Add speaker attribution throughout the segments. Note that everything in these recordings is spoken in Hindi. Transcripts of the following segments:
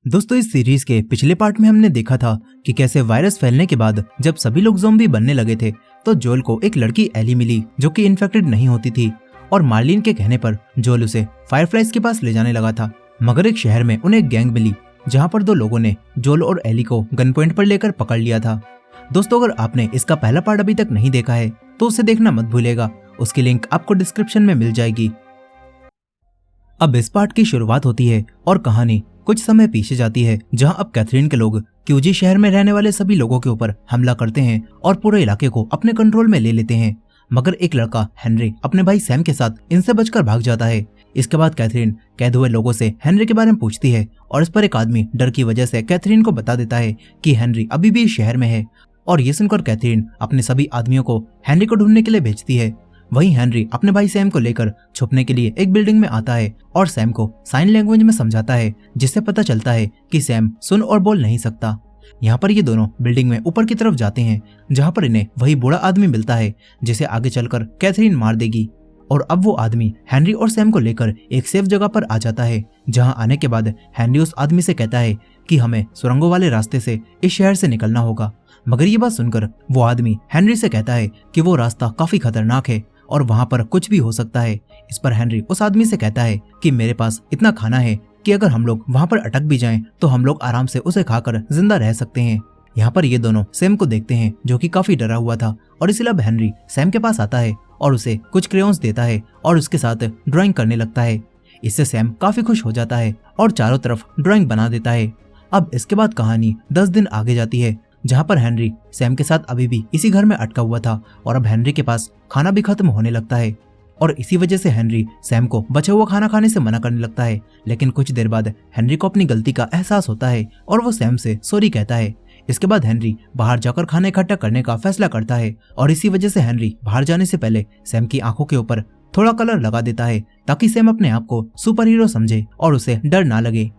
Speaker 1: दोस्तों, इस सीरीज के पिछले पार्ट में हमने देखा था कि कैसे वायरस फैलने के बाद जब सभी लोग ज़ॉम्बी बनने लगे थे तो जोल को एक लड़की एली मिली जो कि इन्फेक्टेड नहीं होती थी और मार्लिन के कहने पर जोल उसे फायरफ्लाइज के पास ले जाने लगा था। मगर एक शहर में उन्हें एक गैंग मिली जहां पर दो लोगों ने जोल और एली को गन पॉइंट पर लेकर पकड़ लिया था। दोस्तों, अगर आपने इसका पहला पार्ट अभी तक नहीं देखा है तो उसे देखना मत भूलिएगा, उसकी लिंक आपको डिस्क्रिप्शन में मिल जाएगी। अब इस पार्ट की शुरुआत होती है और कहानी कुछ समय पीछे जाती है जहां अब कैथरीन के लोग क्यूजी शहर में रहने वाले सभी लोगों के ऊपर हमला करते हैं और पूरे इलाके को अपने कंट्रोल में ले लेते हैं। मगर एक लड़का हेनरी अपने भाई सैम के साथ इनसे बचकर भाग जाता है। इसके बाद कैथरीन कैद हुए लोगों से हेनरी के बारे में पूछती है और इस पर एक आदमी डर की वजह से कैथरीन को बता देता है कि हेनरी अभी भी इस शहर में है। और ये सुनकर कैथरीन अपने सभी आदमियों को हेनरी को ढूंढने के लिए भेजती है। वहीं हेनरी अपने भाई सैम को लेकर छुपने के लिए एक बिल्डिंग में आता है और सैम को साइन लैंग्वेज में समझाता है, जिससे पता चलता है कि सैम सुन और बोल नहीं सकता। यहाँ पर ये दोनों बिल्डिंग में ऊपर की तरफ जाते हैं जहाँ पर इन्हें वही बूढ़ा आदमी मिलता है जिसे आगे चलकर कैथरीन मार देगी। और अब वो आदमी हेनरी और सैम को लेकर एक सेफ जगह पर आ जाता है, जहाँ आने के बाद हेनरी उस आदमी से कहता है कि हमें सुरंगों वाले रास्ते से इस शहर से निकलना होगा। मगर ये बात सुनकर वो आदमी हेनरी से कहता है कि वो रास्ता काफी खतरनाक है और वहां पर कुछ भी हो सकता है। इस पर हेनरी उस आदमी से कहता है कि मेरे पास इतना खाना है कि अगर हम लोग वहां पर अटक भी जाएं तो हम लोग आराम से उसे खाकर जिंदा रह सकते हैं। यहाँ पर ये दोनों सैम को देखते हैं जो कि काफी डरा हुआ था और इसलिए अब हेनरी सैम के पास आता है और उसे कुछ क्रेयॉन्स देता है और उसके साथ ड्राइंग करने लगता है। इससे सैम काफी खुश हो जाता है और चारों तरफ ड्राइंग बना देता है। अब इसके बाद कहानी 10 दिन आगे जाती है जहाँ पर हेनरी सैम के साथ अभी भी इसी घर में अटका हुआ था और अब हेनरी के पास खाना भी खत्म होने लगता है और इसी वजह से हेनरी सैम को बचा हुआ खाना खाने से मना करने लगता है। लेकिन कुछ देर बाद हेनरी को अपनी गलती का एहसास होता है और वो सैम से सॉरी कहता है। इसके बाद हेनरी बाहर जाकर खाना इकट्ठा करने का फैसला करता है और इसी वजह से हेनरी बाहर जाने से पहले सैम की आंखों के ऊपर थोड़ा कलर लगा देता है ताकि सैम अपने आप को सुपर हीरो समझे और उसे डर ना लगे।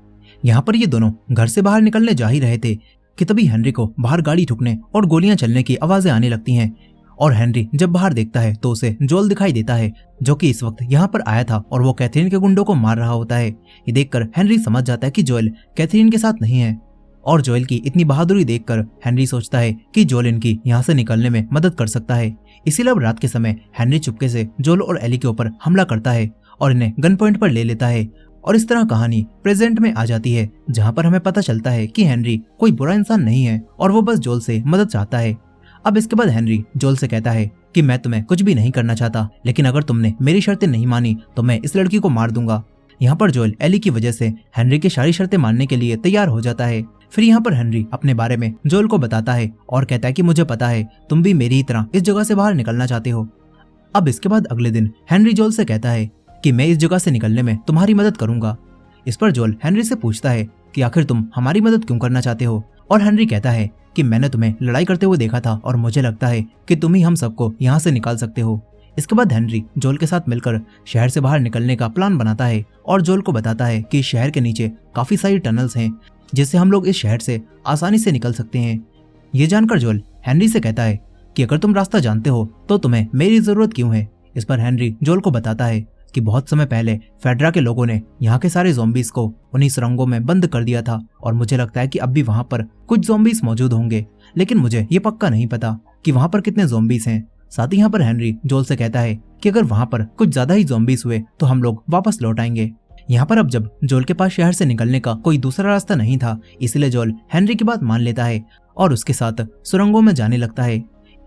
Speaker 1: यहाँ पर ये दोनों घर से बाहर निकलने जा ही रहे थे कि तभी हेनरी को बाहर गाड़ी ठुकने और गोलियां चलने की आवाजें आने लगती हैं। और हेनरी जब बाहर देखता है तो उसे जोल दिखाई देता है जो कि इस वक्त यहाँ पर आया था और वो कैथरीन के गुंडों को मार रहा होता है। ये देखकर हेनरी समझ जाता है कि जोएल कैथरीन के साथ नहीं है और जोएल की इतनी बहादुरी देखकर हेनरी सोचता है कि जोएल इनकी यहाँ से निकलने में मदद कर सकता है। इसीलिए अब रात के समय हेनरी चुपके से जोएल और एली के ऊपर हमला करता है और इन्हें गन पॉइंट पर ले लेता है। और इस तरह कहानी प्रेजेंट में आ जाती है जहाँ पर हमें पता चलता है कि हेनरी कोई बुरा इंसान नहीं है और वो बस जोल से मदद चाहता है। अब इसके बाद हेनरी जोल से कहता है कि मैं तुम्हें कुछ भी नहीं करना चाहता, लेकिन अगर तुमने मेरी शर्तें नहीं मानी तो मैं इस लड़की को मार दूंगा। यहाँ पर जोएल एली की वजह से हेनरी की सारी शर्तें मानने के लिए तैयार हो जाता है। फिर यहाँ पर हेनरी अपने बारे में जोएल को बताता है और कहता है कि मुझे पता है तुम भी मेरी ही तरह इस जगह से बाहर निकलना चाहते हो। अब इसके बाद अगले दिन हेनरी जोएल से कहता है कि मैं इस जगह से निकलने में तुम्हारी मदद करूंगा। इस पर जोएल हेनरी से पूछता है कि आखिर तुम हमारी मदद क्यों करना चाहते हो। और हेनरी कहता है कि मैंने तुम्हें लड़ाई करते हुए देखा था और मुझे लगता है कि तुम ही हम सबको यहाँ से निकाल सकते हो। इसके बाद हेनरी जोएल के साथ मिलकर शहर से बाहर निकलने का प्लान बनाता है और जोएल को बताता है कि शहर के नीचे काफी सारी टनल्स हैं जिससे हम लोग इस शहर से आसानी से निकल सकते हैं। ये जानकर जोएल हेनरी से कहता है कि अगर तुम रास्ता जानते हो तो तुम्हें मेरी जरूरत क्यों है। इस पर हेनरी जोएल को बताता है कि बहुत समय पहले फेडरा के लोगों ने यहाँ के सारे ज़ॉम्बीज को उन्हीं सुरंगों में बंद कर दिया था और मुझे लगता है कि अब भी वहाँ पर कुछ ज़ॉम्बीज मौजूद होंगे, लेकिन मुझे ये पक्का नहीं पता कि वहाँ पर कितने ज़ॉम्बीज हैं। साथ ही यहाँ पर हेनरी जोएल से कहता है कि अगर वहाँ पर कुछ ज्यादा ही ज़ॉम्बीज हुए तो हम लोग वापस लौट आएंगे। यहाँ पर अब जब जोएल के पास शहर से निकलने का कोई दूसरा रास्ता नहीं था, इसलिए जोएल हेनरी की बात मान लेता है और उसके साथ सुरंगों में जाने लगता है।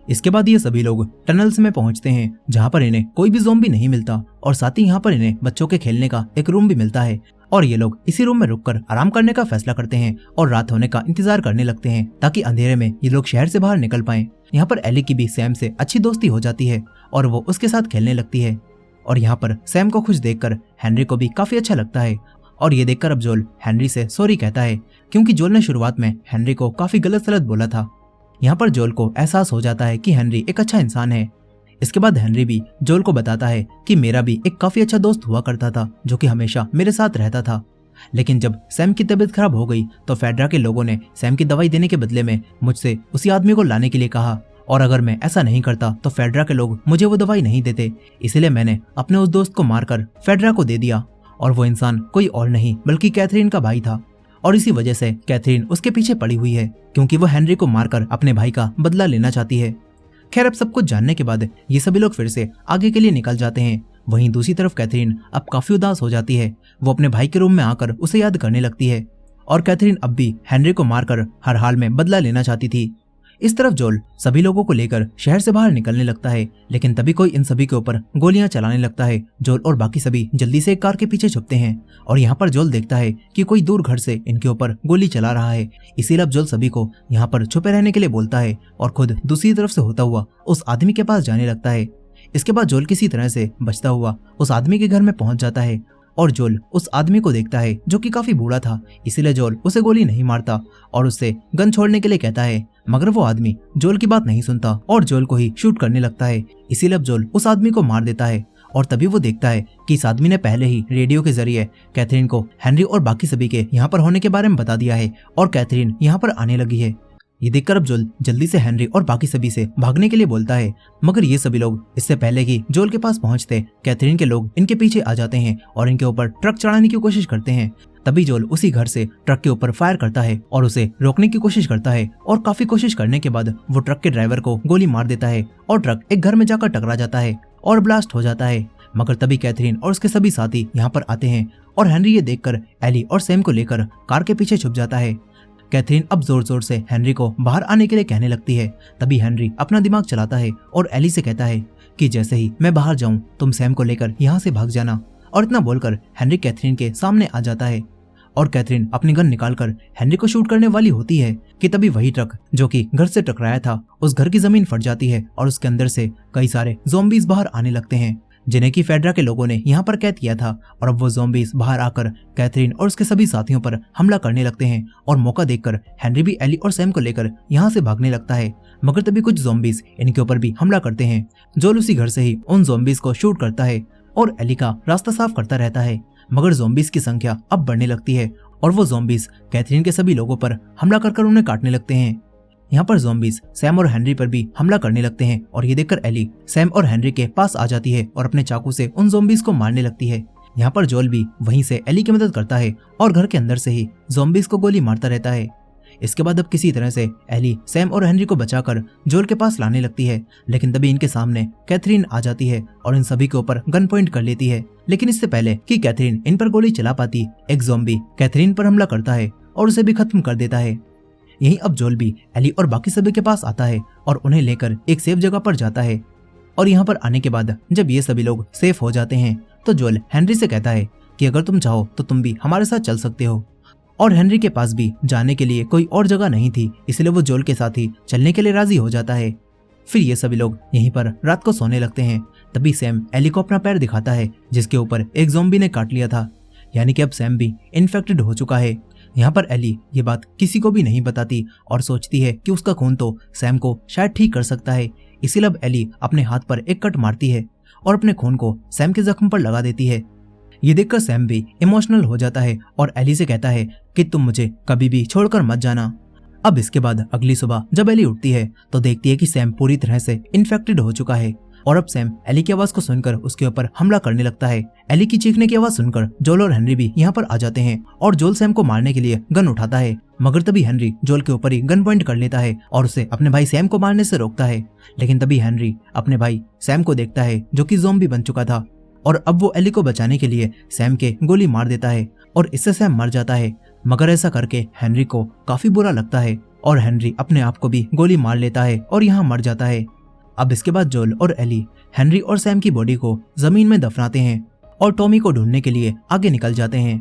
Speaker 1: इसके बाद ये सभी लोग टनल्स में पहुंचते हैं जहाँ पर इन्हें कोई भी ज़ॉम्बी नहीं मिलता और साथ ही यहाँ पर इन्हें बच्चों के खेलने का एक रूम भी मिलता है और ये लोग इसी रूम में रुककर आराम करने का फैसला करते हैं और रात होने का इंतजार करने लगते हैं ताकि अंधेरे में ये लोग शहर से बाहर निकल पाएं। यहाँ पर एली की भी सैम से अच्छी दोस्ती हो जाती है और वो उसके साथ खेलने लगती है और यहाँ पर सैम को खुश देखकर हेनरी को भी काफी अच्छा लगता है। और ये देखकर अब जोएल हेनरी से सॉरी कहता है क्योंकि जोएल ने शुरुआत में हेनरी को काफी गलत सलत बोला था। यहाँ पर जोएल को एहसास हो जाता है कि हेनरी एक अच्छा इंसान है। इसके बाद हेनरी भी जोएल को बताता है कि मेरा भी एक काफी अच्छा दोस्त हुआ करता था जो कि हमेशा मेरे साथ रहता था, लेकिन जब सैम की तबीयत खराब हो गई तो फेडरा के लोगों ने सैम की दवाई देने के बदले में मुझसे उसी आदमी को लाने के लिए कहा और अगर मैं ऐसा नहीं करता तो फेडरा के लोग मुझे वो दवाई नहीं देते, इसलिए मैंने अपने उस दोस्त को मारकर फेडरा को दे दिया और वो इंसान कोई और नहीं बल्कि कैथरीन का भाई था। और इसी वजह से कैथरीन उसके पीछे पड़ी हुई है क्योंकि वो हेनरी को मारकर अपने भाई का बदला लेना चाहती है। खैर अब सब कुछ जानने के बाद ये सभी लोग फिर से आगे के लिए निकल जाते हैं। वहीं दूसरी तरफ कैथरीन अब काफी उदास हो जाती है। वो अपने भाई के रूम में आकर उसे याद करने लगती है और कैथरीन अब भी हेनरी को मारकर हर हाल में बदला लेना चाहती थी। इस तरफ जोल सभी लोगों को लेकर शहर से बाहर निकलने लगता है, लेकिन तभी कोई इन सभी के ऊपर गोलियां चलाने लगता है। जोल और बाकी सभी जल्दी से एक कार के पीछे छुपते हैं और यहाँ पर जोल देखता है कि कोई दूर घर से इनके ऊपर गोली चला रहा है। इसीलिए अब जोल सभी को यहाँ पर छुपे रहने के लिए बोलता है और खुद दूसरी तरफ से होता हुआ उस आदमी के पास जाने लगता है। इसके बाद जोल किसी तरह से बचता हुआ उस आदमी के घर में पहुंच जाता है और जोल उस आदमी को देखता है जो कि काफी बूढ़ा था। इसीलिए जोल उसे गोली नहीं मारता और उससे गन छोड़ने के लिए कहता है, मगर वो आदमी जोल की बात नहीं सुनता और जोल को ही शूट करने लगता है। इसीलिए अब जोल उस आदमी को मार देता है और तभी वो देखता है कि इस आदमी ने पहले ही रेडियो के जरिए कैथरीन को हेनरी और बाकी सभी के यहाँ पर होने के बारे में बता दिया है और कैथरीन यहाँ पर आने लगी है। ये देखकर अब जोल जल्दी से हेनरी और बाकी सभी से भागने के लिए बोलता है, मगर ये सभी लोग इससे पहले कि जोल के पास पहुंचते कैथरीन के लोग इनके पीछे आ जाते हैं और इनके ऊपर ट्रक चढ़ाने की कोशिश करते हैं। तभी जोल उसी घर से ट्रक के ऊपर फायर करता है और उसे रोकने की कोशिश करता है और काफी कोशिश करने के बाद वो ट्रक के ड्राइवर को गोली मार देता है और ट्रक एक घर में जाकर टकरा जाता है और ब्लास्ट हो जाता है। मगर तभी कैथरीन और उसके सभी साथी यहाँ पर आते हैं और हेनरी ये देखकर एली और सैम को लेकर कार के पीछे छुप जाता है। कैथरीन अब जोर जोर से हेनरी को बाहर आने के लिए कहने लगती है। तभी हेनरी अपना दिमाग चलाता है और एली से कहता है कि जैसे ही मैं बाहर जाऊं तुम सैम को लेकर यहाँ से भाग जाना। और इतना बोलकर हेनरी कैथरीन के सामने आ जाता है और कैथरीन अपनी गन निकालकर हेनरी को शूट करने वाली होती है कि तभी वही ट्रक जो कि घर से टकराया था उस घर की जमीन फट जाती है और उसके अंदर से कई सारे ज़ॉम्बीज बाहर आने लगते हैं जिन्हें की फेडरा के लोगों ने यहाँ पर कैद किया था। और अब वो ज़ॉम्बीज बाहर आकर कैथरीन और उसके सभी साथियों पर हमला करने लगते हैं और मौका देखकर हेनरी भी एली और सैम को लेकर यहाँ से भागने लगता है। मगर तभी कुछ ज़ॉम्बीज इनके ऊपर भी हमला करते हैं। जोल उसी घर से ही उन ज़ॉम्बीज को शूट करता है और एली का रास्ता साफ करता रहता है। मगर ज़ॉम्बीज की संख्या अब बढ़ने लगती है और वो ज़ॉम्बीज कैथरीन के सभी लोगों पर हमला कर उन्हें काटने लगते हैं। यहाँ पर ज़ॉम्बीज सैम और हेनरी पर भी हमला करने लगते हैं और ये देखकर एली सैम और हेनरी के पास आ जाती है और अपने चाकू से उन ज़ॉम्बीज को मारने लगती है। यहाँ पर जोल भी वहीं से एली की मदद करता है और घर के अंदर से ही ज़ॉम्बीज को गोली मारता रहता है। इसके बाद अब किसी तरह से एली सैम और हेनरी को बचाकर जोल के पास लाने लगती है, लेकिन तभी इनके सामने कैथरीन आ जाती है और इन सभी के ऊपर गन पॉइंट कर लेती है। लेकिन इससे पहले कि कैथरीन इन पर गोली चला पाती, एक ज़ॉम्बी कैथरीन पर हमला करता है और उसे भी खत्म कर देता है। यहीं अब जोल भी एली और बाकी सभी के पास आता है और उन्हें लेकर एक सेफ जगह पर जाता है। और यहाँ पर आने के बाद जब ये सभी लोग सेफ हो जाते हैं तो जोल हेनरी से कहता है कि अगर तुम चाहो तो तुम भी हमारे साथ चल सकते हो। और हेनरी के पास भी जाने के लिए कोई और जगह नहीं थी, इसलिए वो जोल के साथ ही चलने के लिए राजी हो जाता है। फिर ये सभी लोग यहीं पर रात को सोने लगते हैं। तभी सैम एली को अपना पैर दिखाता है जिसके ऊपर एक ज़ॉम्बी ने काट लिया था, यानी कि अब सैम भी इन्फेक्टेड हो चुका है। यहाँ पर एली ये बात किसी को भी नहीं बताती और सोचती है कि उसका खून तो सैम को शायद ठीक कर सकता है। इसीलिए अब एली अपने हाथ पर एक कट मारती है और अपने खून को सैम के जख्म पर लगा देती है। ये देखकर सैम भी इमोशनल हो जाता है और एली से कहता है कि तुम मुझे कभी भी छोड़कर मत जाना। अब इसके बाद अगली सुबह जब एली उठती है तो देखती है कि सैम पूरी तरह से इन्फेक्टेड हो चुका है और अब सैम एली की आवाज को सुनकर उसके ऊपर हमला करने लगता है। एली की चीखने की आवाज सुनकर जोल और हेनरी भी यहाँ पर आ जाते हैं और जोल सैम को मारने के लिए गन उठाता है, मगर तभी हेनरी जोल के ऊपर ही गन पॉइंट कर लेता है और उसे अपने भाई सैम को मारने से रोकता है। लेकिन तभी हेनरी अपने भाई सैम को देखता है जो कि ज़ॉम्बी बन चुका था और अब वो एली को बचाने के लिए सैम के गोली मार देता है और इससे सैम मर जाता है। मगर ऐसा करके हेनरी को काफी बुरा लगता है और हेनरी अपने आप को भी गोली मार लेता है और यहाँ मर जाता है। अब इसके बाद जोल और एली हेनरी और सैम की बॉडी को जमीन में दफनाते हैं और टॉमी को ढूंढने के लिए आगे निकल जाते हैं।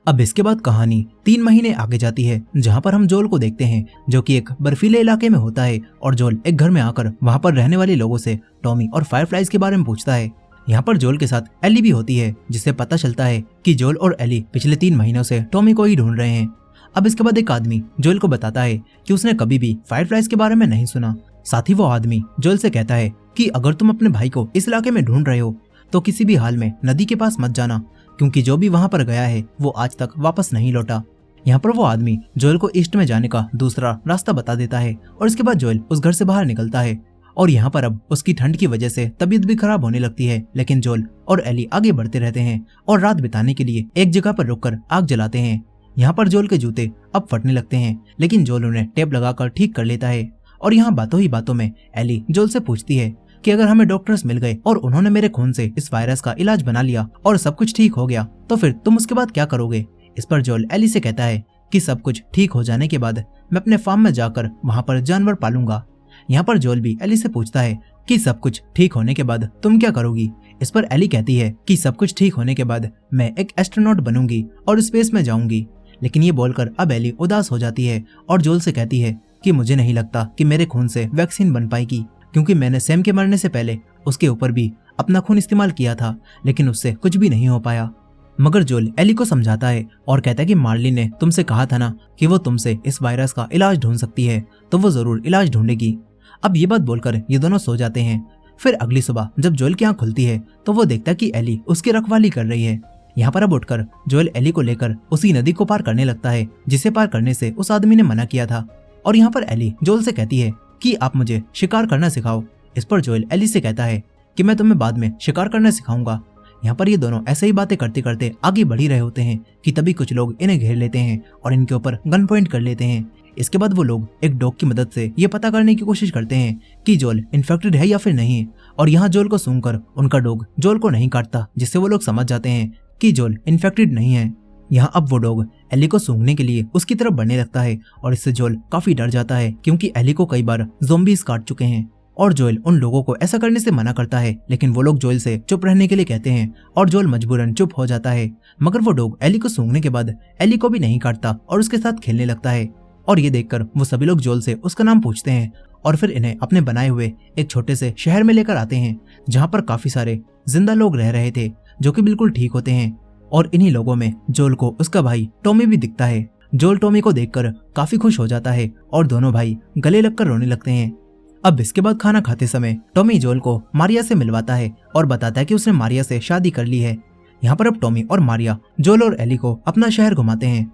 Speaker 1: अब इसके बाद कहानी 3 महीने आगे जाती है जहाँ पर हम जोल को देखते हैं जो कि एक बर्फीले इलाके में होता है और जोल एक घर में आकर वहाँ पर रहने वाले लोगों से टॉमी और फायरफ्लाइज के बारे में पूछता है। यहाँ पर जोल के साथ एली भी होती है जिससे पता चलता है कि जोल और एली पिछले 3 महीनों से टॉमी को ही ढूंढ रहे हैं। अब इसके बाद एक आदमी जोल को बताता है कि उसने कभी भी फायरफ्लाइज के बारे में नहीं सुना। साथ ही वो आदमी जोल से कहता है कि अगर तुम अपने भाई को इस इलाके में ढूंढ रहे हो तो किसी भी हाल में नदी के पास मत जाना, क्योंकि जो भी वहां पर गया है वो आज तक वापस नहीं लौटा। यहाँ पर वो आदमी जोल को ईस्ट में जाने का दूसरा रास्ता बता देता है और इसके बाद जोल उस घर से बाहर निकलता है और यहाँ पर अब उसकी ठंड की वजह से तबीयत भी खराब होने लगती है। लेकिन जोल और एली आगे बढ़ते रहते हैं और रात बिताने के लिए एक जगह पर रुककर आग जलाते हैं। यहाँ पर जोल के जूते अब फटने लगते हैं, लेकिन जोल उन्हें टेप लगाकर ठीक कर लेता है। और यहाँ बातों ही बातों में एली जोल से पूछती है कि अगर हमें डॉक्टर्स मिल गए और उन्होंने मेरे खून से इस वायरस का इलाज बना लिया और सब कुछ ठीक हो गया, तो फिर तुम उसके बाद क्या करोगे। इस पर जोल एली से कहता है कि सब कुछ ठीक हो जाने के बाद मैं अपने फार्म में जाकर वहाँ पर जानवर पालूंगा। यहाँ पर जोल भी एली से पूछता है कि सब कुछ ठीक होने के बाद तुम क्या करोगी। इस पर एली कहती है कि सब कुछ ठीक होने के बाद मैं एक एस्ट्रोनॉट बनूंगी और स्पेस में जाऊंगी। लेकिन ये बोलकर अब एली उदास हो जाती है और जोल से कहती है कि मुझे नहीं लगता कि मेरे खून से वैक्सीन बन पाएगी, क्योंकि मैंने सैम के मरने से पहले उसके ऊपर भी अपना खून इस्तेमाल किया था, लेकिन उससे कुछ भी नहीं हो पाया। मगर जोल एली को समझाता है और कहता है कि मार्लिन ने तुमसे कहा था ना कि वो तुमसे इस वायरस का इलाज ढूंढ सकती है, तो वो जरूर इलाज ढूंढेगी। अब ये बात बोलकर ये दोनों सो जाते हैं। फिर अगली सुबह जब जोल की आंख खुलती है तो वो देखता है कि एली उसकी रखवाली कर रही है। यहाँ पर अब उठकर जोल एली को लेकर उसी नदी को पार करने लगता है जिसे पार करने से उस आदमी ने मना किया था। और यहाँ पर एली जोल से कहती है कि आप मुझे शिकार करना सिखाओ। इस पर जोल एली से कहता है कि मैं तुम्हें बाद में शिकार करना सिखाऊंगा। यहाँ पर ये दोनों ऐसे ही बातें करते करते आगे बढ़ ही रहे होते हैं कि तभी कुछ लोग इन्हें घेर लेते हैं और इनके ऊपर गन पॉइंट कर लेते हैं। इसके बाद वो लोग एक डॉग की मदद से ये पता करने की कोशिश करते हैं कि जोल इन्फेक्टेड है या फिर नहीं। और यहाँ जोल को सूंघकर उनका डॉग जोल को नहीं काटता, जिससे वो लोग समझ जाते हैं कि जोल इन्फेक्टेड नहीं है। यहाँ अब वो डॉग एली को सूंघने के लिए उसकी तरफ बढ़ने लगता है और इससे जोल काफी डर जाता है, क्योंकि एली को कई बार ज़ॉम्बीज काट चुके हैं। और जोल उन लोगों को ऐसा करने से मना करता है, लेकिन वो लोग जोल से चुप रहने के लिए कहते हैं और जोल मजबूरन चुप हो जाता है। मगर वो डॉग एली को सूंघने के बाद एली को भी नहीं काटता और उसके साथ खेलने लगता है। और ये देखकर वो सभी लोग जोल से उसका नाम पूछते हैं और फिर इन्हें अपने बनाए हुए एक छोटे से शहर में लेकर आते हैं, जहाँ पर काफी सारे जिंदा लोग रह रहे थे जो कि बिल्कुल ठीक होते हैं। और इन्हीं लोगों में जोल को उसका भाई टॉमी भी दिखता है। जोल टॉमी को देखकर काफी खुश हो जाता है और दोनों भाई गले लगकर रोने लगते हैं। अब इसके बाद खाना खाते समय टॉमी जोल को मारिया से मिलवाता है और बताता है कि उसने मारिया से शादी कर ली है। यहाँ पर अब टॉमी और मारिया जोल और एली को अपना शहर घुमाते हैं।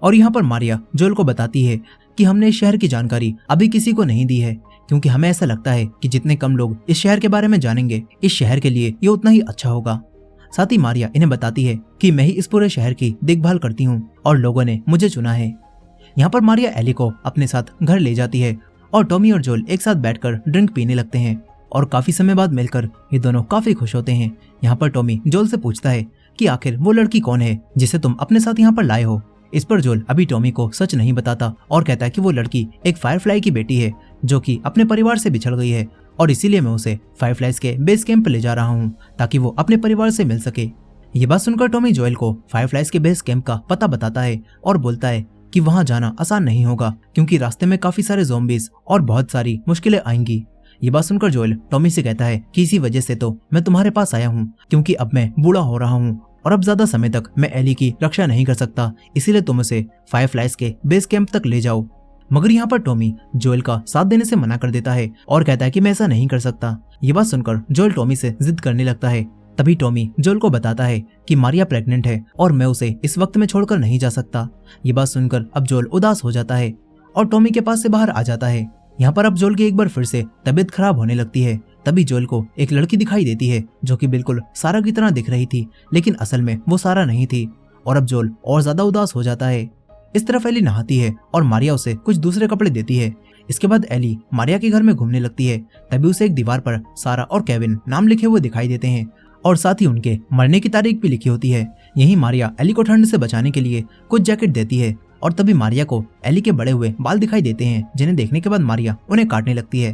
Speaker 1: और यहाँ पर मारिया जोल को बताती है कि हमने इस शहर की जानकारी अभी किसी को नहीं दी है, क्योंकि हमें ऐसा लगता है कि जितने कम लोग इस शहर के बारे में जानेंगे, इस शहर के लिए ये उतना ही अच्छा होगा। साथ ही मारिया इन्हें बताती है कि मैं ही इस पूरे शहर की देखभाल करती हूँ और लोगों ने मुझे चुना है। यहाँ पर मारिया एली को अपने साथ घर ले जाती है और टॉमी और जोल एक साथ बैठकर ड्रिंक पीने लगते हैं और काफी समय बाद मिलकर ये दोनों काफी खुश होते हैं। यहाँ पर टॉमी जोल से पूछता है कि आखिर वो लड़की कौन है जिसे तुम अपने साथ यहाँ पर लाए हो। इस पर जोल अभी टॉमी को सच नहीं बताता और कहता है कि वो लड़की एक फायरफ्लाई की बेटी है जो कि अपने परिवार से बिछड़ गई है और इसीलिए मैं उसे फायरफ्लाइज के बेस कैंप ले जा रहा हूँ ताकि वो अपने परिवार से मिल सके। ये बात सुनकर टॉमी जोएल को फायरफ्लाइज के बेस कैंप का पता बताता है और बोलता है कि वहाँ जाना आसान नहीं होगा, क्योंकि रास्ते में काफी सारे ज़ॉम्बीज और बहुत सारी मुश्किलें आएंगी। ये बात सुनकर जोएल टॉमी से कहता है कि इसी वजह से तो मैं तुम्हारे पास आया हूँ, क्योंकि अब मैं बूढ़ा हो रहा हूँ और अब ज्यादा समय तक मैं एली की रक्षा नहीं कर सकता, इसीलिए तुम उसे फायरफ्लाइज के बेस कैंप तक ले जाओ। मगर यहाँ पर टॉमी जोएल का साथ देने से मना कर देता है और कहता है कि मैं ऐसा नहीं कर सकता। ये बात सुनकर जोएल टॉमी से जिद करने लगता है। तभी टॉमी जोएल को बताता है कि मारिया प्रेग्नेंट है और मैं उसे इस वक्त में छोड़कर नहीं जा सकता। ये बात सुनकर अब जोएल उदास हो जाता है और टॉमी के पास से बाहर आ जाता है। यहाँ पर अब जोएल की एक बार फिर से तबीयत खराब होने लगती है। तभी जोएल को एक लड़की दिखाई देती है जो कि बिल्कुल सारा की तरह दिख रही थी, लेकिन असल में वो सारा नहीं थी। और अब जोएल और ज्यादा उदास हो जाता है। इस तरफ एली नहाती है और मारिया उसे कुछ दूसरे कपड़े देती है। इसके बाद एली मारिया के घर में घूमने लगती है। तभी उसे एक दीवार पर सारा और केविन नाम लिखे हुए दिखाई देते हैं और साथ ही उनके मरने की तारीख भी लिखी होती है। यही मारिया एली को ठंड से बचाने के लिए कुछ जैकेट देती है और तभी मारिया को एली के बड़े हुए बाल दिखाई देते हैं, जिन्हें देखने के बाद मारिया उन्हें काटने लगती है।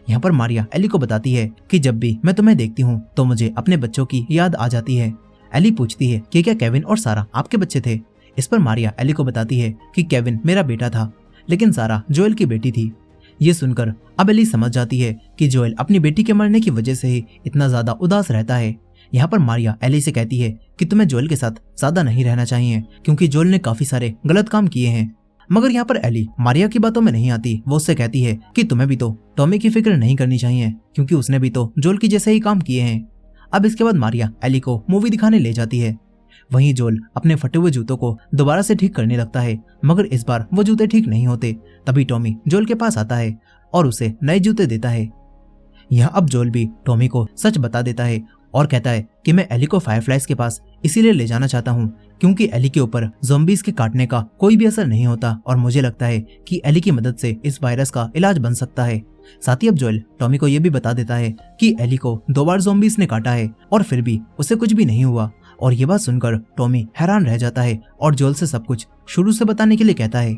Speaker 1: यहाँ पर मारिया एली को बताती है कि जब भी मैं तुम्हें देखती हूँ तो मुझे अपने बच्चों की याद आ जाती है। एली पूछती है कि क्या केविन और सारा आपके बच्चे थे। इस पर मारिया एली को बताती है कि केविन मेरा बेटा था, लेकिन सारा जोएल की बेटी थी। ये सुनकर अब एली समझ जाती है कि जोएल अपनी बेटी के मरने की वजह से ही इतना ज्यादा उदास रहता है। यहाँ पर मारिया एली से कहती है कि तुम्हें जोएल के साथ ज्यादा नहीं रहना चाहिए, क्योंकि जोएल ने काफी सारे गलत काम किए हैं। मगर यहाँ पर एली मारिया की बातों में नहीं आती। वो उससे कहती है कि तुम्हें भी तो टॉमी की फिक्र नहीं करनी चाहिए, क्योंकि उसने भी तो जोएल की जैसे ही काम किए हैं। अब इसके बाद मारिया एली को मूवी दिखाने ले जाती है। वहीं जोएल अपने फटे हुए जूतों को दोबारा से ठीक करने लगता है, मगर इस बार वो जूते ठीक नहीं होते। तभी टॉमी जोएल के पास आता है और उसे नए जूते देता है। यहाँ अब जोएल भी टॉमी को सच बता देता है और कहता है कि मैं एली को फायरफ्लाइज के पास इसीलिए ले जाना चाहता हूँ क्योंकि एली के ऊपर ज़ॉम्बीज के काटने का कोई भी असर नहीं होता और मुझे लगता है कि एली की मदद से इस वायरस का इलाज बन सकता है। साथ ही अब जोएल टॉमी को यह भी बता देता है कि एली को 2 बार ज़ॉम्बीज ने काटा है और फिर भी उसे कुछ भी नहीं हुआ। और ये बात सुनकर टॉमी हैरान रह जाता है और जोएल से सब कुछ शुरू से बताने के लिए कहता है।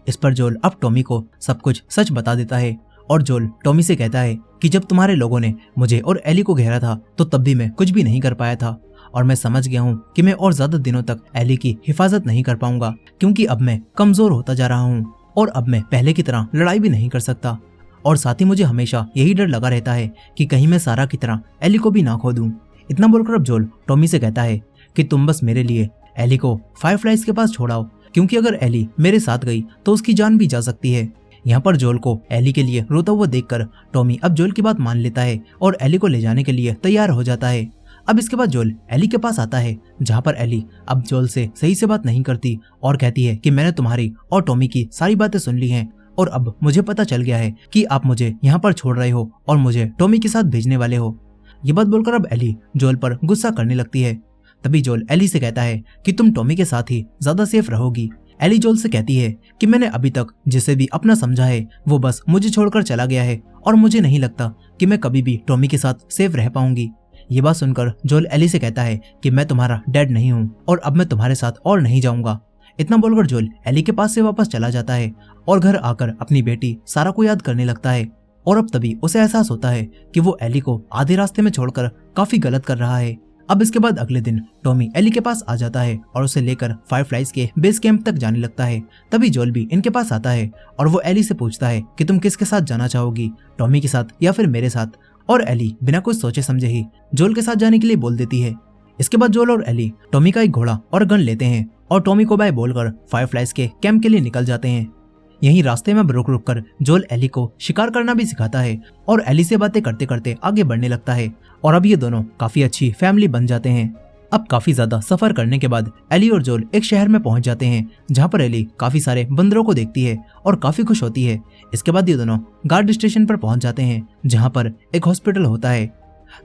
Speaker 1: इस पर जोएल अब टॉमी को सब कुछ सच बता देता है और जोएल टॉमी से कहता है कि जब तुम्हारे लोगों ने मुझे और एली को घेरा था तो तब भी मैं कुछ भी नहीं कर पाया था और मैं समझ गया हूँ कि मैं और ज्यादा दिनों तक एली की हिफाजत नहीं कर पाऊंगा क्योंकि अब मैं कमजोर होता जा रहा हूँ और अब मैं पहले की तरह लड़ाई भी नहीं कर सकता। और साथ ही मुझे हमेशा यही डर लगा रहता है कि कहीं मैं सारा की तरह एली को भी ना खो दूं। इतना बोलकर अब जोएल टॉमी से कहता है कि तुम बस मेरे लिए एली को फायरफ्लाइज के पास छोड़ाओ क्योंकि अगर एली मेरे साथ गई तो उसकी जान भी जा सकती है। यहाँ पर जोएल को एली के लिए रोता हुआ देखकर टॉमी अब जोएल की बात मान लेता है और एली को ले जाने के लिए तैयार हो जाता है। अब इसके बाद जोएल एली के पास आता है जहाँ पर एली अब जोएल से सही से बात नहीं करती और कहती है कि मैंने तुम्हारी और टॉमी की सारी बातें सुन ली हैं और अब मुझे पता चल गया है कि आप मुझे यहाँ पर छोड़ रहे हो और मुझे टॉमी के साथ भेजने वाले हो। ये बात बोलकर अब एली जोएल पर गुस्सा करने लगती है। तभी जोएल एली से कहता है कि तुम टॉमी के साथ ही ज्यादा सेफ रहोगी। एली जोएल से कहती है कि मैंने अभी तक जिसे भी अपना समझा है वो बस मुझे छोड़कर चला गया है और मुझे नहीं लगता कि मैं कभी भी टॉमी के साथ सेफ रह पाऊंगी। ये बात सुनकर जोएल एली से कहता है कि मैं तुम्हारा डैड नहीं हूँ और अब मैं तुम्हारे साथ और नहीं जाऊंगा। इतना बोलकर जोएल एली के पास से वापस चला जाता है और घर आकर अपनी बेटी सारा को याद करने लगता है और अब तभी उसे एहसास होता है कि वो एली को आधे रास्ते में छोड़कर काफी गलत कर रहा है। अब इसके बाद अगले दिन टॉमी एली के पास आ जाता है और उसे लेकर फायरफ्लाइज के बेस कैंप तक जाने लगता है। तभी जोएल भी इनके पास आता है और वो एली से पूछता है कि तुम किसके साथ जाना चाहोगी, टॉमी के साथ या फिर मेरे साथ। और एली बिना कुछ सोचे समझे ही जोएल के साथ जाने के लिए बोल देती है। इसके बाद जोएल और एली टॉमी का एक घोड़ा और गन लेते हैं और टॉमी को बाय बोलकर फायरफ्लाइज के कैंप के लिए निकल जाते हैं। यहीं रास्ते में रुक रुक कर जोएल एली को शिकार करना भी सिखाता है और एली से बातें करते करते आगे बढ़ने लगता है और अब ये दोनों काफी अच्छी फैमिली बन जाते हैं। अब काफी ज्यादा सफर करने के बाद एली और जोएल एक शहर में पहुंच जाते हैं जहां पर एली काफी सारे बंदरों को देखती है और काफी खुश होती है। इसके बाद ये दोनों गार्ड स्टेशन पर पहुंच जाते हैं जहां पर एक हॉस्पिटल होता है।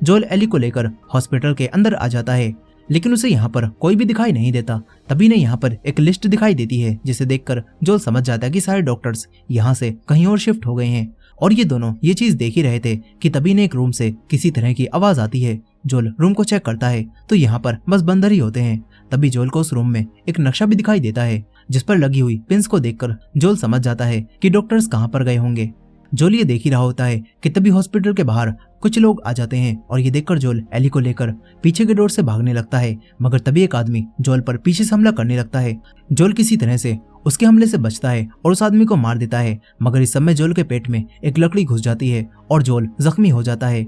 Speaker 1: जोएल एली को लेकर हॉस्पिटल के अंदर आ जाता है लेकिन उसे यहाँ पर कोई भी दिखाई नहीं देता। तभी ने यहाँ पर एक लिस्ट दिखाई देती है जिसे देखकर जोएल समझ जाता है कि सारे डॉक्टर्स यहाँ से कहीं और शिफ्ट हो गए हैं और ये दोनों ये चीज देख ही रहे थे कि तभी ने एक रूम से किसी तरह की आवाज आती है। जोएल रूम को चेक करता है तो यहाँ पर बस बंदर ही होते हैं। तभी जोएल को उस रूम में एक नक्शा भी दिखाई देता है जिस पर लगी हुई पिन्स को देखकर जोएल समझ जाता है कि डॉक्टर्स कहाँ पर गए होंगे। जोएल ये देख ही रहा होता है कि तभी हॉस्पिटल के बाहर कुछ लोग आ जाते हैं और ये देखकर जोएल एली को लेकर पीछे के डोर से भागने लगता है मगर तभी एक आदमी जोएल पर पीछे से हमला करने लगता है। जोएल किसी तरह से उसके हमले से बचता है और उस आदमी को मार देता है मगर इस समय जोएल के पेट में एक लकड़ी घुस जाती है और जोएल जख्मी हो जाता है।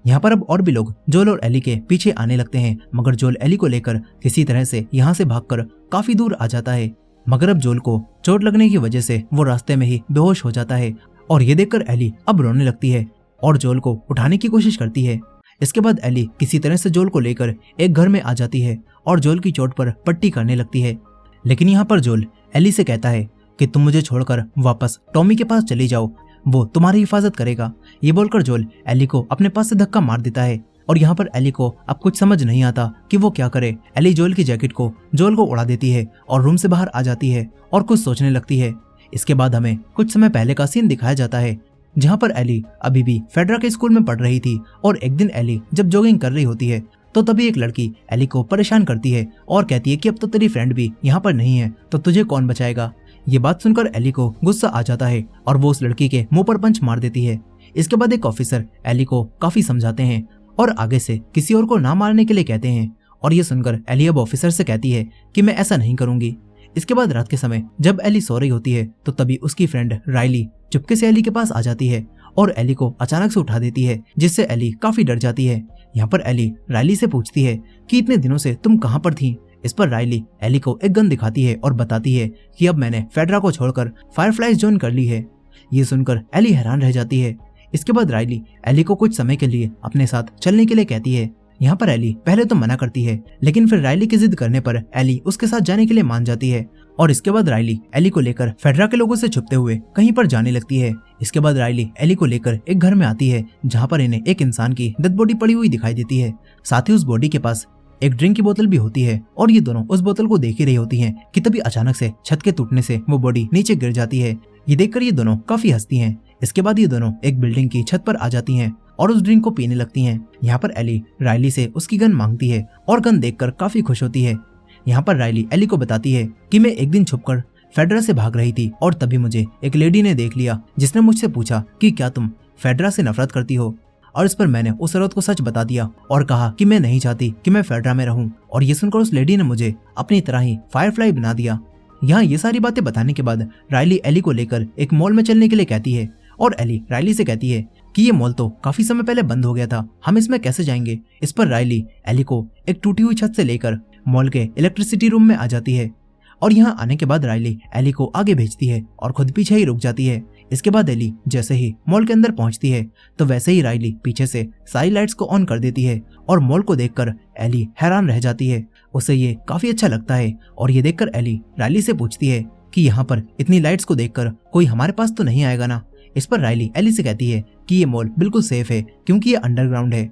Speaker 1: यहाँ पर अब और भी लोग जोएल और एली के पीछे आने लगते हैं मगर जोएल एली को लेकर किसी तरह से यहाँ से भागकर काफी दूर आ जाता है मगर अब जोएल को चोट लगने की वजह से वो रास्ते में ही बेहोश हो जाता है और ये देखकर एली अब रोने लगती है और जोएल को उठाने की कोशिश करती है। इसके बाद एली किसी तरह से जोएल को लेकर एक घर में आ जाती है और जोएल की चोट पर पट्टी करने लगती है। लेकिन यहाँ पर जोएल एली से कहता है कि तुम मुझे छोड़कर वापस टॉमी के पास चली जाओ, वो तुम्हारी हिफाजत करेगा। ये बोलकर जोएल एली को अपने पास से धक्का मार देता है और यहाँ पर एली को अब कुछ समझ नहीं आता कि वो क्या करे। एली जोएल की जैकेट को जोएल को उड़ा देती है और रूम से बाहर आ जाती है और कुछ सोचने लगती है। इसके बाद हमें कुछ समय पहले का सीन दिखाया जाता है जहाँ पर एली अभी भी फेडरा के स्कूल में पढ़ रही थी और एक दिन एली जब जॉगिंग कर रही होती है तो तभी एक लड़की एली को परेशान करती है और कहती है कि अब तो तेरी फ्रेंड भी यहाँ पर नहीं है तो तुझे कौन बचाएगा। ये बात सुनकर एली को गुस्सा आ जाता है और वो उस लड़की के मुंह पर पंच मार देती है। इसके बाद एक ऑफिसर एली को काफी समझाते हैं और आगे से किसी और को ना मारने के लिए कहते हैं और ये सुनकर एली अब ऑफिसर से कहती है कि मैं ऐसा नहीं करूंगी। इसके बाद रात के समय जब एली सो रही होती है तो तभी उसकी फ्रेंड राइली चुपके से एली के पास आ जाती है और एली को अचानक से उठा देती है जिससे एली काफी डर जाती है। यहाँ पर एली राइली से पूछती है कि इतने दिनों से तुम कहाँ पर थी। इस पर राइली एली को एक गन दिखाती है और बताती है कि अब मैंने फेडरा को छोड़कर फायरफ्लाइज ज्वाइन कर ली है। ये सुनकर एली हैरान रह जाती है। इसके बाद राइली एली को कुछ समय के लिए अपने साथ चलने के लिए कहती है। यहाँ पर एली पहले तो मना करती है लेकिन फिर राइली की जिद करने पर एली उसके साथ जाने के लिए मान जाती है और इसके बाद राइली एली को लेकर फेडरा के लोगों से छुपते हुए कहीं पर जाने लगती है। इसके बाद राइली एली को लेकर एक घर में आती है जहाँ पर इन्हें एक इंसान की डेड बॉडी पड़ी हुई दिखाई देती है। साथ ही उस बॉडी के पास एक ड्रिंक की बोतल भी होती है और ये दोनों उस बोतल को देख ही रही होती हैं कि तभी अचानक से छत के टूटने से वो बॉडी नीचे गिर जाती है। ये देखकर ये दोनों काफी हंसती हैं। इसके बाद ये दोनों एक बिल्डिंग की छत पर आ जाती हैं और उस ड्रिंक को पीने लगती हैं। यहाँ पर एली राइली से उसकी गन मांगती है और गन देखकर काफी खुश होती है। यहाँ पर राइली एली को बताती है कि मैं एक दिन छुपकर फेडरा से भाग रही थी और तभी मुझे एक लेडी ने देख लिया जिसने मुझसे पूछा कि क्या तुम फेडरा से नफरत करती हो, और इस पर मैंने उस औरत को सच बता दिया और कहा कि मैं नहीं चाहती कि मैं फेडरा में रहूं। और ये सुनकर उस लेडी ने मुझे अपनी तरह ही फायरफ्लाई बना दिया। यहाँ ये सारी बातें बताने के बाद राइली एली को लेकर एक मॉल में चलने के लिए कहती है और एली राइली से कहती है कि ये मॉल तो काफी समय पहले बंद हो गया था, हम इसमें कैसे जाएंगे। इस पर राइली एली को एक टूटी हुई छत से लेकर मॉल के इलेक्ट्रिसिटी रूम में आ जाती है और यहाँ आने के बाद राइली एली को आगे भेजती है और खुद पीछे ही रुक जाती है। इसके बाद एली जैसे ही मॉल के अंदर पहुंचती है तो वैसे ही राइली पीछे से सारी लाइट्स को ऑन कर देती है और मॉल को देखकर एली हैरान रह जाती है। उसे ये काफी अच्छा लगता है और ये देखकर एली राइली से पूछती है कि यहाँ पर इतनी लाइट्स को देखकर कोई हमारे पास तो नहीं आएगा ना। इस पर राइली एली से कहती है कि ये मॉल बिल्कुल सेफ है क्योंकि ये अंडरग्राउंड है।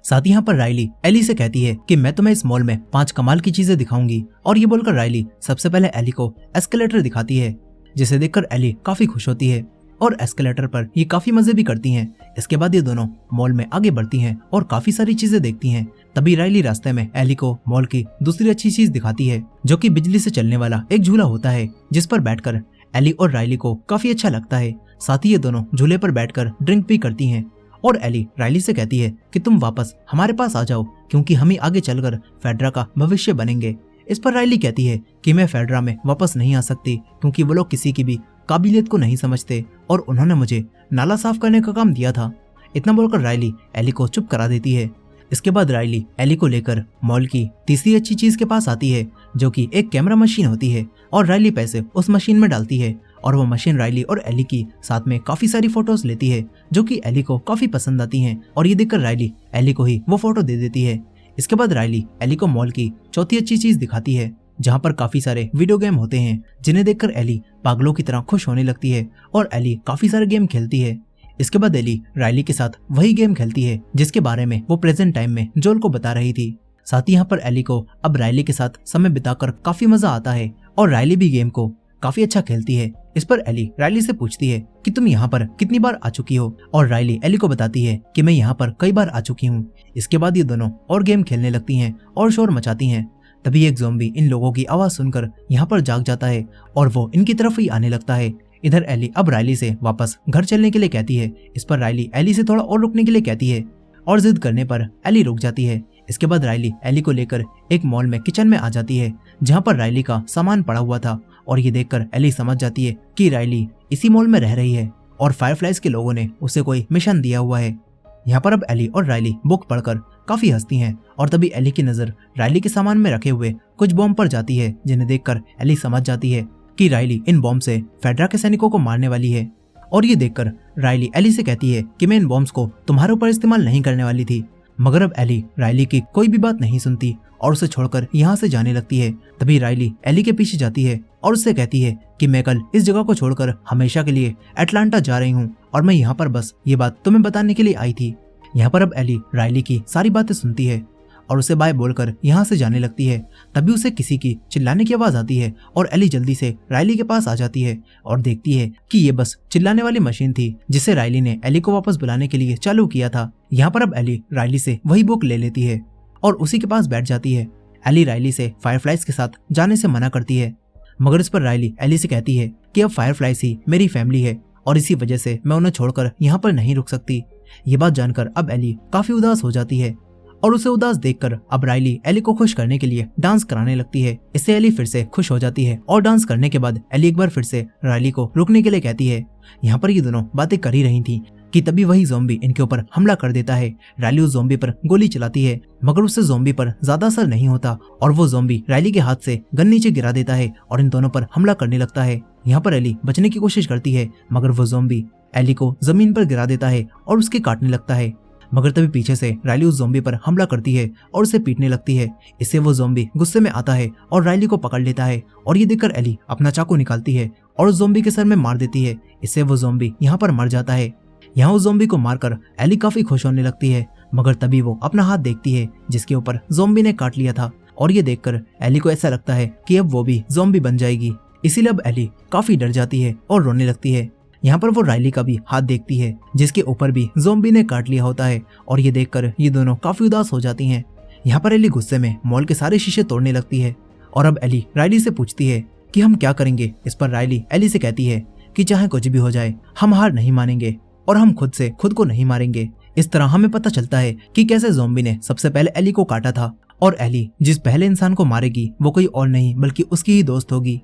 Speaker 1: साथ ही यहाँ पर राइली एली से कहती है कि मैं तुम्हें इस मॉल में 5 कमाल की चीजें दिखाऊंगी, और ये बोलकर राइली सबसे पहले एली को एस्केलेटर दिखाती है जिसे देखकर एली काफी खुश होती है और एस्केलेटर पर ये काफी मजे भी करती हैं। इसके बाद ये दोनों मॉल में आगे बढ़ती हैं और काफी सारी चीजें देखती हैं। तभी राइली रास्ते में एली को मॉल की दूसरी अच्छी चीज दिखाती है जो कि बिजली से चलने वाला एक झूला होता है जिस पर बैठकर एली और राइली को काफी अच्छा लगता है। साथ ही ये दोनों झूले पर बैठकर ड्रिंक भी करती हैं और एली राइली से कहती है कि तुम वापस हमारे पास आ जाओ क्योंकि हम ही आगे चलकर फेडरा का भविष्य बनेंगे। इस पर राइली कहती है कि मैं फेडरा में वापस नहीं आ सकती क्योंकि वो लोग किसी की भी काबिलियत को नहीं समझते और उन्होंने मुझे नाला साफ करने का काम दिया था। इतना बोलकर राइली एली को चुप करा देती है। इसके बाद राइली एली को लेकर मॉल की तीसरी अच्छी चीज के पास आती है जो कि एक कैमरा मशीन होती है और राइली पैसे उस मशीन में डालती है और वो मशीन राइली और एली की साथ में काफी सारी फोटोज लेती है जो कि एली को काफी पसंद आती हैं और ये देखकर राइली एली को ही वो फोटो दे देती है। इसके बाद राइली एली को मॉल की चौथी अच्छी चीज दिखाती है जहाँ पर काफी सारे वीडियो गेम होते हैं जिन्हें देखकर एली पागलों की तरह खुश होने लगती है और एली काफी सारे गेम खेलती है। इसके बाद एली राइली के साथ वही गेम खेलती है जिसके बारे में वो प्रेजेंट टाइम में जोल को बता रही थी। साथ ही यहाँ पर एली को अब राइली के साथ समय बिताकर काफी मजा आता है और राइली भी गेम को काफी अच्छा खेलती है। इस पर एली राइली से पूछती है कि तुम यहाँ पर कितनी बार आ चुकी हो, और राइली एली को बताती है कि मैं यहाँ पर कई बार आ चुकी हूँ। इसके बाद ये दोनों और गेम खेलने लगती हैं और शोर मचाती हैं। तभी एक ज़ॉम्बी इन लोगों की आवाज सुनकर यहाँ पर जाग जाता है और वो इनकी तरफ ही आने लगता है। इधर एली अब राइली से वापस घर चलने के लिए कहती है। इस पर राइली एली से थोड़ा और रुकने के लिए कहती है और जिद करने पर एली रुक जाती है। इसके बाद राइली एली को लेकर एक मॉल में किचन में आ जाती है जहाँ पर राइली का सामान पड़ा हुआ था और ये देखकर एली समझ जाती है कि राइली इसी मॉल में रह रही है और फायरफ्लाइज के लोगों ने उसे कोई मिशन दिया हुआ है। यहाँ पर अब एली और राइली बुक पढ़कर काफी हंसती हैं और तभी एली की नजर राइली के सामान में रखे हुए कुछ बॉम्ब पर जाती है जिन्हें देखकर एली समझ जाती है कि राइली इन बॉम्ब से फेडरा के सैनिकों को मारने वाली है। और ये देखकर राइली एली से कहती है कि मैं इन बॉम्ब्स को तुम्हारे ऊपर इस्तेमाल नहीं करने वाली थी, मगर अब एली राइली की कोई भी बात नहीं सुनती और उसे छोड़कर यहाँ से जाने लगती है। तभी राइली एली के पीछे जाती है और उससे कहती है कि मैं कल इस जगह को छोड़कर हमेशा के लिए अटलांटा जा रही हूँ और मैं यहाँ पर बस ये बात तुम्हें बताने के लिए आई थी। यहाँ पर अब एली राइली की सारी बातें सुनती है और उसे बाय बोलकर यहाँ से जाने लगती है। तभी उसे किसी की चिल्लाने की आवाज आती है और एली जल्दी से राइली के पास आ जाती है और देखती है कि ये बस चिल्लाने वाली मशीन थी जिसे राइली ने एली को वापस बुलाने के लिए चालू किया था। यहाँ पर अब एली राइली से वही बुक ले लेती है और उसी के पास बैठ जाती है। एली राइली से फायरफ्लाइज के साथ जाने से मना करती है, मगर इस पर राइली एली से कहती है कि अब फायरफ्लाइज ही मेरी फैमिली है और इसी वजह से मैं उन्हें छोड़कर यहाँ पर नहीं रुक सकती। ये बात जानकर अब एली काफी उदास हो जाती है और उसे उदास देखकर अब राइली एली को खुश करने के लिए डांस कराने लगती है। इससे एली फिर से खुश हो जाती है और डांस करने के बाद एली एक बार फिर से राइली को रुकने के लिए कहती है। यहाँ पर ये दोनों बातें कर ही रही थी कि तभी वही ज़ॉम्बी इनके ऊपर हमला कर देता है। राइली उस ज़ॉम्बी पर गोली चलाती है मगर उससे ज़ॉम्बी पर ज्यादा असर नहीं होता और वो ज़ॉम्बी राइली के हाथ से गन नीचे गिरा देता है और इन दोनों पर हमला करने लगता है। यहाँ पर एली बचने की कोशिश करती है मगर वो ज़ॉम्बी एली को जमीन पर गिरा देता है और उसके काटने लगता है। मगर तभी पीछे से राइली उस ज़ॉम्बी पर हमला करती है और उसे पीटने लगती है। इससे वो ज़ॉम्बी गुस्से में आता है और राइली को पकड़ लेता है और ये देखकर एली अपना चाकू निकालती है और उस ज़ॉम्बी के सर में मार देती है। इससे वो ज़ॉम्बी यहाँ पर मर जाता है। यहाँ उस ज़ॉम्बी को मारकर एली काफी खुश होने लगती है, मगर तभी वो अपना हाथ देखती है जिसके ऊपर ज़ॉम्बी ने काट लिया था और ये देखकर एली को ऐसा लगता है कि अब वो भी ज़ॉम्बी बन जाएगी। इसीलिए अब एली काफी डर जाती है और रोने लगती है। यहाँ पर वो राइली का भी हाथ देखती है जिसके ऊपर भी ज़ॉम्बी ने काट लिया होता है और ये देखकर ये दोनों काफी उदास हो जाती हैं। यहाँ पर एली गुस्से में मॉल के सारे शीशे तोड़ने लगती है और अब एली राइली से पूछती है कि हम क्या करेंगे। इस पर राइली एली से कहती है कि चाहे कुछ भी हो जाए हम हार नहीं मानेंगे और हम खुद से खुद को नहीं मारेंगे। इस तरह हमें पता चलता है कि कैसे ज़ॉम्बी ने सबसे पहले एली को काटा था और एली जिस पहले इंसान को मारेगी वो कोई और नहीं बल्कि उसकी ही दोस्त होगी।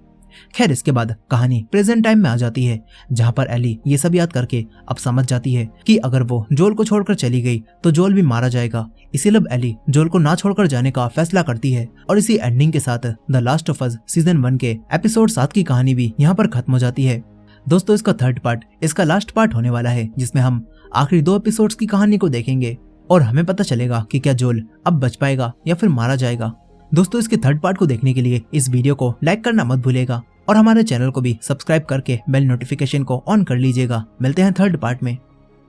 Speaker 1: खैर इसके बाद कहानी प्रेजेंट टाइम में आ जाती है जहाँ पर एली ये सब याद करके अब समझ जाती है कि अगर वो जोल को छोड़कर चली गई तो जोल भी मारा जाएगा। इसीलिए अब एली जोल को ना छोड़कर जाने का फैसला करती है और इसी एंडिंग के साथ the last of us season 1 के एपिसोड 7 की कहानी भी यहाँ पर खत्म हो जाती है। दोस्तों इसका थर्ड पार्ट इसका लास्ट पार्ट होने वाला है जिसमें हम आखिरी 2 एपिसोड्स की कहानी को देखेंगे और हमें पता चलेगा कि क्या जोल अब बच पाएगा या फिर मारा जाएगा। दोस्तों इसके थर्ड पार्ट को देखने के लिए इस वीडियो को लाइक करना मत भूलिएगा और हमारे चैनल को भी सब्सक्राइब करके बेल नोटिफिकेशन को ऑन कर लीजिएगा। मिलते हैं थर्ड पार्ट में।